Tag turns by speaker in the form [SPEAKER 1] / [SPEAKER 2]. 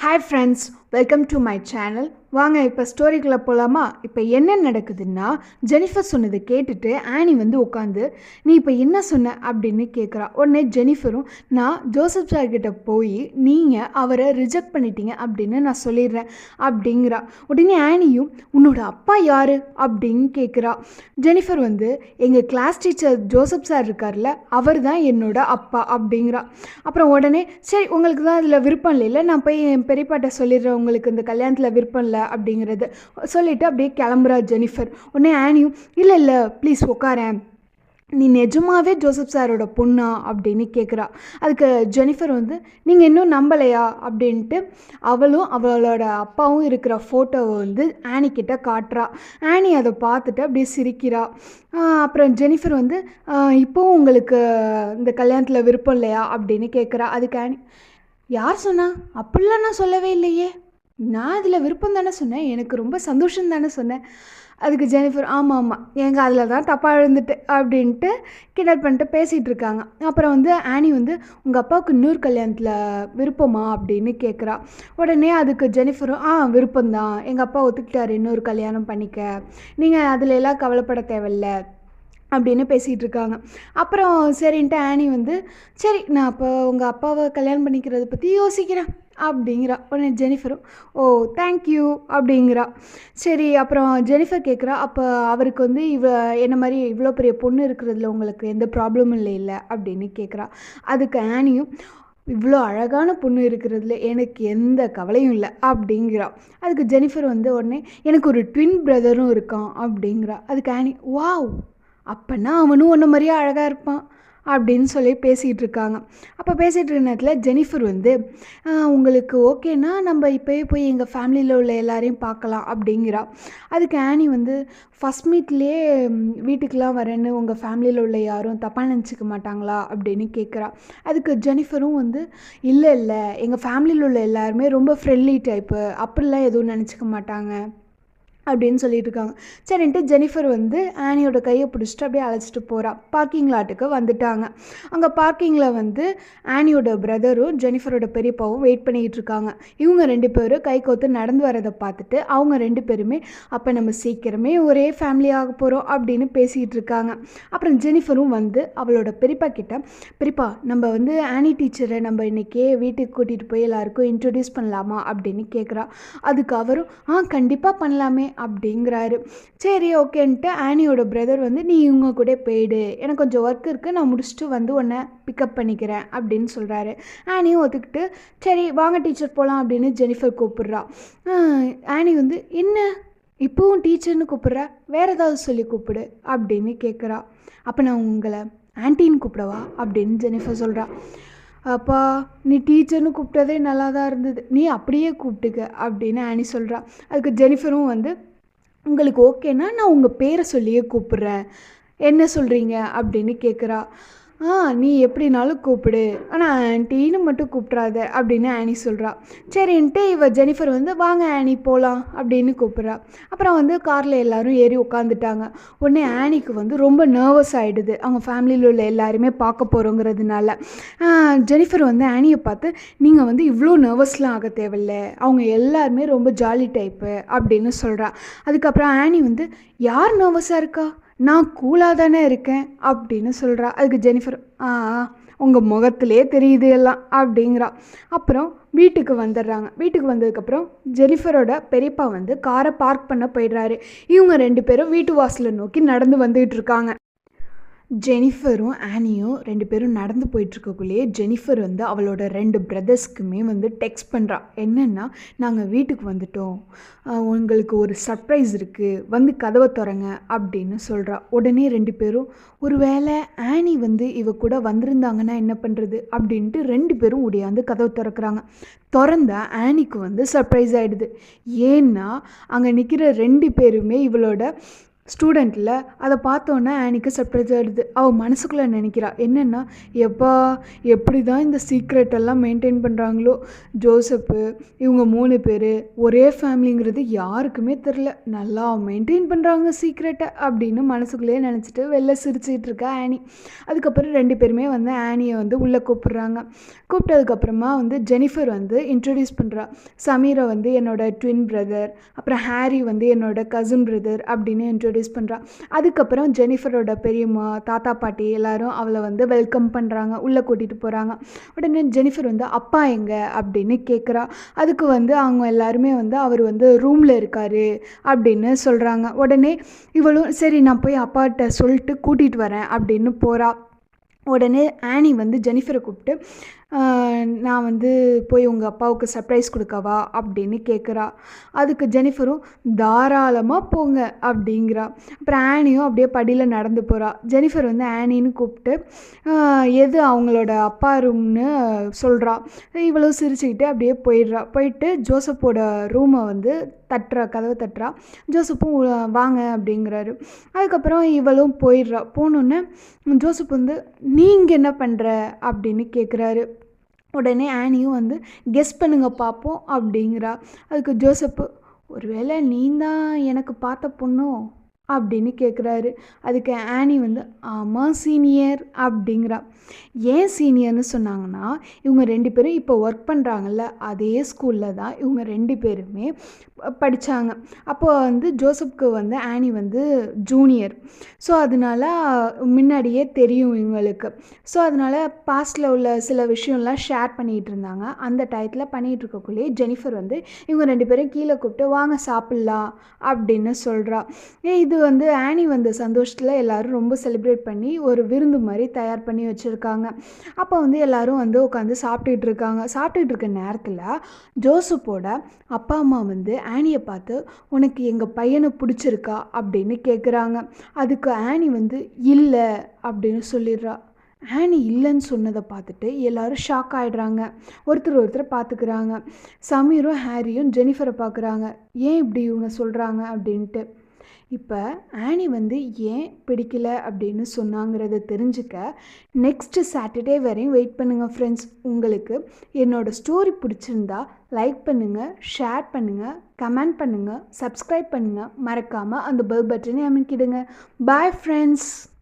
[SPEAKER 1] Hi friends, welcome to my channel. வாங்க இப்போ ஸ்டோரிக்குள்ளே போகலாமா? இப்போ என்ன நடக்குதுன்னா, ஜெனிஃபர் சொன்னதை கேட்டுட்டு ஆனி வந்து உட்காந்து, நீ இப்போ என்ன சொன்ன அப்படின்னு கேட்குறா. உடனே ஜெனிஃபரும், நான் ஜோசப் சார்கிட்ட போய் நீங்கள் அவரை ரிஜெக்ட் பண்ணிட்டீங்க அப்படின்னு நான் சொல்லிடுறேன் அப்படிங்கிறா. உடனே ஆனியும், உன்னோட அப்பா யார் அப்படின்னு கேட்குறா. ஜெனிஃபர் வந்து, எங்கள் கிளாஸ் டீச்சர் ஜோசப் சார் இருக்கார்ல, அவர் தான் என்னோட அப்பா அப்படிங்கிறா. அப்புறம் உடனே, சரி உங்களுக்கு தான் அதில் விருப்பம் இல்லைல்ல, நான் போய் என் பெரியப்பாட்ட சொல்லிடுறேன், உங்களுக்கு இந்த கல்யாணத்தில் விருப்பம் இல்லை அப்படிங்கிறது சொல்லிட்டு அப்படியே கிளம்புறா ஜெனிஃபர். உடனே ஆனியும், இல்லை ப்ளீஸ் உட்காரேன், நீ நிஜமாவே ஜோசப் சாரோட பொண்ணா அப்படின்னு கேட்குறா. அதுக்கு ஜெனிஃபர் வந்து, நீங்கள் இன்னும் நம்பலையா அப்படின்ட்டு அவளும் அவளோட அப்பாவும் இருக்கிற ஃபோட்டோவை வந்து ஆனிக்கிட்ட காட்டுறா. ஆனி அதை பார்த்துட்டு அப்படியே சிரிக்கிறா. அப்புறம் ஜெனிஃபர் வந்து, இப்போவும் உங்களுக்கு இந்த கல்யாணத்தில் விருப்பம் இல்லையா அப்படின்னு கேட்குறா. அதுக்கு ஆனி, யார் சொன்னா? அப்படிலாம் நான் சொல்லவே இல்லையே, நான் அதில் விருப்பம் தானே சொன்னேன், எனக்கு ரொம்ப சந்தோஷம் தானே சொன்னேன். அதுக்கு ஜெனிஃபர், ஆமாம் எங்கள் அதில் தான் தப்பாக எழுந்துட்டு அப்படின்ட்டு கிண்டல் பண்ணிட்டு பேசிகிட்டு இருக்காங்க. அப்புறம் வந்து ஆனி வந்து, உங்கள் அப்பாவுக்கு இன்னொரு கல்யாணத்தில் விருப்பமா அப்படின்னு கேட்குறா. உடனே அதுக்கு ஜெனிஃபரும், விருப்பம்தான், எங்கள் அப்பா ஒத்துக்கிட்டார் இன்னொரு கல்யாணம் பண்ணிக்க, நீங்கள் அதில் எல்லாம் கவலைப்பட தேவையில்லை அப்படின்னு பேசிகிட்டு இருக்காங்க. அப்புறம் சரின்ட்டு ஆனி வந்து, சரி நான் அப்போ உங்கள் அப்பாவை கல்யாணம் பண்ணிக்கிறத பற்றி யோசிக்கிறேன் அப்படிங்கிறா. உடனே ஜெனிஃபரும், ஓ தேங்க்யூ அப்படிங்கிறா. சரி, அப்புறம் ஜெனிஃபர் கேட்குறா, அப்போ அவருக்கு வந்து என்ன மாதிரி இவ்வளோ பெரிய பொண்ணு இருக்கிறதுல உங்களுக்கு எந்த ப்ராப்ளமும் இல்லை அப்படின்னு கேட்குறா. அதுக்கு ஆனியும், இவ்வளோ அழகான பொண்ணு இருக்கிறதுல எனக்கு எந்த கவலையும் இல்லை அப்படிங்கிறா. அதுக்கு ஜெனிஃபர் வந்து உடனே, எனக்கு ஒரு ட்வின் பிரதரும் இருக்கான் அப்படிங்கிறா. அதுக்கு ஆனி, வாவ், அப்போனா அவனும் ஒன்று மாதிரியே அழகாக இருப்பான் அப்படின்னு சொல்லி பேசிகிட்டு இருக்காங்க. அப்போ பேசிகிட்டு இருக்க நேரத்தில் ஜெனிஃபர் வந்து, உங்களுக்கு ஓகேனா நம்ம இப்போயே போய் எங்கள் ஃபேமிலியில் உள்ள எல்லாரையும் பார்க்கலாம் அப்படிங்கிறா. அதுக்கு ஆனி வந்து, ஃபஸ்ட் மீட்லேயே வீட்டுக்கெலாம் வரேன்னு உங்கள் ஃபேமிலியில் உள்ள யாரும் தப்பாக நினச்சிக்க மாட்டாங்களா அப்படின்னு கேட்குறா. அதுக்கு ஜெனிஃபரும் வந்து, இல்லை எங்கள் ஃபேமிலியில் உள்ள எல்லாருமே ரொம்ப ஃப்ரெண்ட்லி டைப்பு, அப்படிலாம் எதுவும் நினச்சிக்க மாட்டாங்க அப்படின்னு சொல்லிட்டு இருக்காங்க. சரின்ட்டு ஜெனிஃபர் வந்து ஆனியோட கையை பிடிச்சிட்டு அப்படியே அழைச்சிட்டு போகிறா. பார்க்கிங் லாட்டுக்கு வந்துட்டாங்க. அங்கே பார்க்கிங்கில் வந்து ஆனியோட பிரதரும் ஜெனிஃபரோட பெரியப்பாவும் வெயிட் பண்ணிக்கிட்டு இருக்காங்க. இவங்க 2 பேரும் கை கோத்து நடந்து வரதை பார்த்துட்டு அவங்க 2 பேருமே, அப்போ நம்ம சீக்கிரமே ஒரே ஃபேமிலியாக போகிறோம் அப்படின்னு பேசிகிட்டு இருக்காங்க. அப்புறம் ஜெனிஃபரும் வந்து அவளோட பெரியப்பா கிட்ட, பெரியப்பா நம்ம வந்து ஆனி டீச்சரை நம்ம இன்றைக்கே வீட்டுக்கு கூட்டிகிட்டு போய் எல்லாருக்கும் இன்ட்ரடியூஸ் பண்ணலாமா அப்படின்னு கேட்குறா. அதுக்கு அவரும், கண்டிப்பாக பண்ணலாமே அப்படிங்கிறாரு. சரி ஓகேன்ட்டு ஆனியோட பிரதர் வந்து, நீ இவங்க கூட போயிடு, எனக்கு கொஞ்சம் ஒர்க் இருக்குது, நான் முடிச்சுட்டு வந்து உன்னை பிக்கப் பண்ணிக்கிறேன் அப்படின்னு சொல்கிறாரு. ஆனியும் ஒத்துக்கிட்டு, சரி வாங்க டீச்சர் போகலாம் அப்படின்னு ஜெனிஃபர் கூப்பிட்றா. ஆனி வந்து, என்ன இப்போவும் டீச்சர்னு கூப்பிட்ற, வேறு ஏதாவது சொல்லி கூப்பிடு அப்படின்னு கேட்குறா. அப்போ நான் உங்களை ஆன்ட்டின்னு கூப்பிடவா அப்படின்னு ஜெனிஃபர் சொல்கிறா. அப்பா நீ டீச்சர்னு கூப்பிட்டதே நல்லா தான் இருந்தது, நீ அப்படியே கூப்பிட்டுக்க அப்படின்னு ஆனி சொல்கிறா. அதுக்கு ஜெனிஃபரும் வந்து, உங்களுக்கு ஓகேனா நான் உங்கள் பேரை சொல்லியே கூப்பிட்றேன், என்ன சொல்கிறீங்க அப்படின்னு கேட்குறா. நீ எப்படினாலும் கூப்பிடு, ஆனால் ஆன்ட்டின்னு மட்டும் கூப்பிட்றாத அப்படின்னு ஆனி சொல்கிறா. சரின்ட்டு ஜெனிஃபர் வந்து, வாங்க ஆனி போகலாம் அப்படின்னு கூப்பிட்றா. அப்புறம் வந்து காரில் எல்லோரும் ஏறி உட்காந்துட்டாங்க. உடனே ஆனிக்கு வந்து ரொம்ப நர்வஸ் ஆகிடுது, அவங்க ஃபேமிலியில் உள்ள எல்லாருமே பார்க்க போகிறோங்கிறதுனால. ஜெனிஃபர் வந்து ஆனியை பார்த்து, நீங்கள் வந்து இவ்வளோ நர்வஸ்லாம் ஆக தேவையில்ல, அவங்க எல்லாருமே ரொம்ப ஜாலி டைப்பு அப்படின்னு சொல்கிறா. அதுக்கப்புறம் ஆனி வந்து, யார் நர்வஸாக இருக்கா, நான் கூலாக தானே இருக்கேன் அப்படின்னு சொல்கிறா. அதுக்கு ஜெனிஃபர், உங்கள் முகத்திலே தெரியுது எல்லாம் அப்படிங்கிறா. அப்புறம் வீட்டுக்கு வந்துடுறாங்க. வீட்டுக்கு வந்ததுக்கப்புறம் ஜெனிஃபரோட பெரியப்பா வந்து காரை பார்க் பண்ண போயிடுறாரு. இவங்க 2 பேரும் வீட்டு வாசலை நோக்கி நடந்து வந்துகிட்டு இருக்காங்க. ஜெனிஃபரும் ஆனியும் 2 பேரும் நடந்து போயிட்டுருக்கக்குள்ளேயே ஜெனிஃபர் வந்து அவளோட 2 பிரதர்ஸ்க்குமே வந்து டெக்ஸ்ட் பண்ணுறா. என்னென்னா, நாங்கள் வீட்டுக்கு வந்துட்டோம், உங்களுக்கு ஒரு சர்ப்ரைஸ் இருக்குது, வந்து கதவை திறங்க அப்படின்னு சொல்கிறா. உடனே 2 பேரும், ஒரு வேளை ஆனி வந்து இவ கூட வந்திருந்தாங்கன்னா என்ன பண்ணுறது அப்படின்ட்டு 2 பேரும் ஓடியாந்து கதவை திறக்கிறாங்க. திறந்தா ஆனிக்கு வந்து சர்ப்ரைஸ் ஆகிடுது. ஏன்னா அங்கே நிற்கிற 2 பேருமே இவளோட ஸ்டூடெண்ட்டில் அதை பார்த்தோன்னே ஆனிக்கு சர்ப்ரைஸ் ஆகிடுது. அவள் மனசுக்குள்ளே நினைக்கிறா என்னென்னா, எப்பா எப்படி தான் இந்த சீக்ரெட் எல்லாம் மெயின்டைன் பண்ணுறாங்களோ, ஜோசப்பு இவங்க 3 பேர் ஒரே ஃபேமிலிங்கிறது யாருக்குமே தெரில, நல்லா மெயின்டைன் பண்ணுறாங்க சீக்ரெட்டை அப்படின்னு மனசுக்குள்ளேயே நினச்சிட்டு வெளில சிரிச்சிக்கிட்டு இருக்கா ஆனி. அதுக்கப்புறம் 2 பேருமே வந்து ஆனியை வந்து உள்ளே கூப்பிட்றாங்க. கூப்பிட்டதுக்கப்புறமா வந்து ஜெனிஃபர் வந்து இன்ட்ரடியூஸ் பண்ணுறா. சமீரை வந்து என்னோட ட்வின் பிரதர், அப்புறம் ஹாரி வந்து என்னோட கசின் பிரதர் அப்படின்னு இன்ட்ரடியூஸ் பண்ணுறா. அதுக்கப்புறம் ஜெனிஃபரோட பெரியம்மா, தாத்தா, பாட்டி எல்லாரும் அவளை வந்து வெல்கம் பண்ணுறாங்க, உள்ளே கூட்டிகிட்டு போகிறாங்க. உடனே ஜெனிஃபர் வந்து அப்பா எங்கே அப்படின்னு கேட்குறா. அதுக்கு வந்து அவங்க எல்லாருமே வந்து அவர் வந்து ரூமில் இருக்கார் அப்படின்னு சொல்கிறாங்க. உடனே இவளும் சரி நான் போய் அப்பாட்ட சொல்லிட்டு கூட்டிகிட்டு வரேன் அப்படின்னு போகிறா. உடனே ஆனி வந்து ஜெனிஃபரை கூப்பிட்டு நான் வந்து போய் உங்கள் அப்பாவுக்கு சர்ப்ரைஸ் கொடுக்கவா அப்படின்னு கேட்குறா. அதுக்கு ஜெனிஃபரும் தாராளமாக போங்க அப்படிங்கிறா. அப்புறம் ஆனியும் அப்படியே படியில் நடந்து போகிறா. ஜெனிஃபர் வந்து ஆனின்னு கூப்பிட்டு எது அவங்களோட அப்பா ரூம்னு சொல்கிறா. இவ்வளோ சிரிச்சுக்கிட்டு அப்படியே போயிடுறா. போயிட்டு ஜோசப்போட ரூமை வந்து கதவை தட்டுறா. ஜோசப்பும் வாங்க அப்படிங்கிறாரு. அதுக்கப்புறம் இவளும் போயிடுறா. போனோன்னே ஜோசப் வந்து நீங்கள் என்ன பண்ணுற அப்படின்னு கேட்குறாரு. உடனே ஆனியும் வந்து கெஸ் பண்ணுங்க பார்ப்போம் அப்படிங்கிறா. அதுக்கு ஜோசப்பு ஒருவேளை நீ தான் எனக்கு பார்த்த பொண்ணோ அப்படின்னு கேட்குறாரு. அதுக்கு ஆனி வந்து ஆமாம் சீனியர் அப்படிங்கிறா. ஏன் சீனியர்னு சொன்னாங்கன்னா, இவங்க 2 பேரும் இப்போ ஒர்க் பண்ணுறாங்கல்ல, அதே ஸ்கூலில் தான் இவங்க 2 பேருமே படித்தாங்க. அப்போ வந்து ஜோசப்க்கு வந்து ஆனி வந்து ஜூனியர். ஸோ அதனால முன்னாடியே தெரியும் இவங்களுக்கு. ஸோ அதனால் பாஸ்டில் உள்ள சில விஷயம்லாம் ஷேர் பண்ணிகிட்டு இருந்தாங்க. அந்த டயத்தில் பண்ணிகிட்டு இருக்கக்குள்ளேயே ஜெனிஃபர் வந்து இவங்க 2 பேரும் கீழே கூப்பிட்டு வாங்க சாப்பிட்லாம் அப்படின்னு சொல்கிறா. இது வந்து ஆனி வந்த சந்தோஷத்தில் எல்லோரும் ரொம்ப செலிப்ரேட் பண்ணி ஒரு விருந்து மாதிரி தயார் பண்ணி வச்சுருக்காங்க. அப்போ வந்து எல்லோரும் வந்து உட்காந்து சாப்பிட்டுட்டு இருக்காங்க. சாப்பிட்டுட்டு இருக்க நேரத்தில் ஜோசப்போட அப்பா அம்மா வந்து ஆனியை பார்த்து உனக்கு எங்கள் பையனை பிடிச்சிருக்கா அப்படின்னு கேட்குறாங்க. அதுக்கு ஆனி வந்து இல்லை அப்படின்னு சொல்லிடுறா. ஆனி இல்லைன்னு சொன்னதை பார்த்துட்டு எல்லோரும் ஷாக் ஆகிடுறாங்க. ஒருத்தர் பார்த்துக்கிறாங்க. சமீரும் ஹாரியும் ஜெனிஃபரை பார்க்குறாங்க. ஏன் இப்படி இவங்க சொல்கிறாங்க அப்படின்ட்டு. இப்போ ஆனி வந்து ஏன் பிடிக்கல அப்படின்னு சொன்னாங்கிறத தெரிஞ்சுக்க நெக்ஸ்ட்டு சாட்டர்டே வரையும் வெயிட் பண்ணுங்கள் ஃப்ரெண்ட்ஸ். உங்களுக்கு என்னோடய ஸ்டோரி பிடிச்சிருந்தா லைக் பண்ணுங்கள், ஷேர் பண்ணுங்கள், கமெண்ட் பண்ணுங்கள், சப்ஸ்கிரைப் பண்ணுங்கள். மறக்காமல் அந்த பெல் பட்டனை அமைக்கிடுங்க. Bye friends.